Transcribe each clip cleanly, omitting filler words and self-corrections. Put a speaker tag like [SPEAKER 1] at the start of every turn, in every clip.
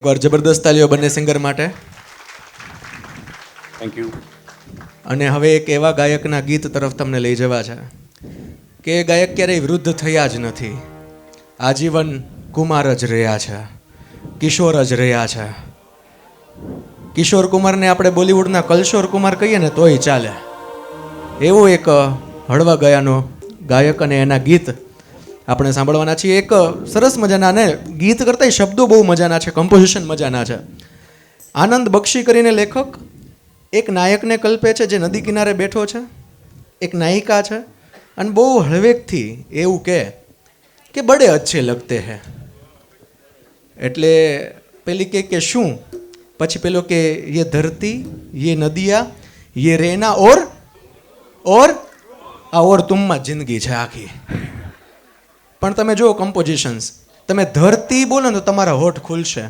[SPEAKER 1] એકવાર જબરદસ્ત તાલીઓ બંને સિંગર માટે.
[SPEAKER 2] Thank you.
[SPEAKER 1] અને હવે એક એવા ગાયકના ગીત તરફ તમને લઈ જવા છે કે એ ગાયક ક્યારેય વૃદ્ધ થયા જ નથી, આજીવન કુમાર જ રહ્યા છે, કિશોર જ રહ્યા છે. કિશોર કુમારને આપણે બોલિવૂડના કલશોર કુમાર કહીએ ને તોય ચાલે, એવો એક હળવા ગયાનો ગાયક અને એના ગીત આપણે સાંભળવાના છીએ. એક સરસ મજાના, ને ગીત કરતાં શબ્દો બહુ મજાના છે, કમ્પોઝિશન મજાના છે. આનંદ બક્ષી કરીને લેખક એક નાયકને કલ્પે છે જે નદી કિનારે બેઠો છે, એક નાયિકા છે, અને બહુ હળવેકથી એવું કે બડે અચ્છે લગતે હે. એટલે પેલી કે શું, પછી પેલો કે યે ધરતી યે નદિયા યે રેના ઓર આ ઓર તુમમાં જિંદગી છે આખી. પણ તમે જુઓ કમ્પોઝિશન્સ, તમે ધરતી બોલો ને તો તમારા હોઠ ખુલશે,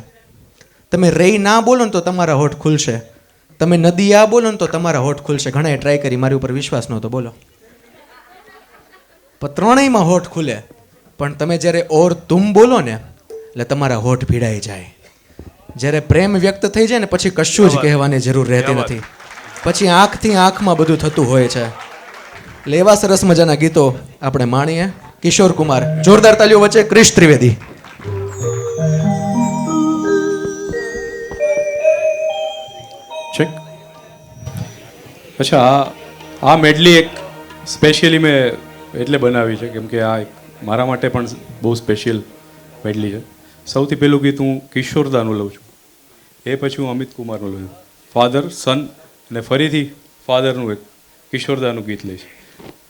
[SPEAKER 1] તમે રેઈ ના બોલો ને તો તમારા હોઠ ખુલશે, તમે નદિયા બોલો ને તો તમારા હોઠ ખુલશે. ઘણાએ ટ્રાય કરી, મારી ઉપર વિશ્વાસ નહોતો, બોલો. પણ ત્રણેયમાં હોઠ ખુલે. પણ તમે જ્યારે ઓર તુમ બોલો ને એટલે તમારા હોઠ ભીડાઈ જાય. જ્યારે પ્રેમ વ્યક્ત થઈ જાય ને પછી કશું જ કહેવાની જરૂર રહેતી નથી, પછી આંખથી આંખમાં બધું થતું હોય છે. એટલે એવા સરસ મજાના ગીતો આપણે માણીએ. કિશોર કુમાર, જોરદાર તાલીઓ વચ્ચે ક્રિશ ત્રિવેદી.
[SPEAKER 2] ચેક. અચ્છા, આ મેડલી એક સ્પેશિયલી મેં એટલે બનાવી છે કેમ કે આ એક મારા માટે પણ બહુ સ્પેશિયલ મેડલી છે. સૌથી પહેલું ગીત હું કિશોરદાનું લઉં છું, એ પછી હું અમિત કુમારનું લઉં છું, ફાધર સન, અને ફરીથી ફાધરનું એક કિશોરદાનું ગીત લઈશ.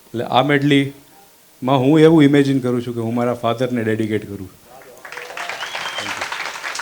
[SPEAKER 2] એટલે આ મેડલીમાં હું એવું ઇમેજિન કરું છું કે હું મારા ફાધરને ડેડિકેટ કરું.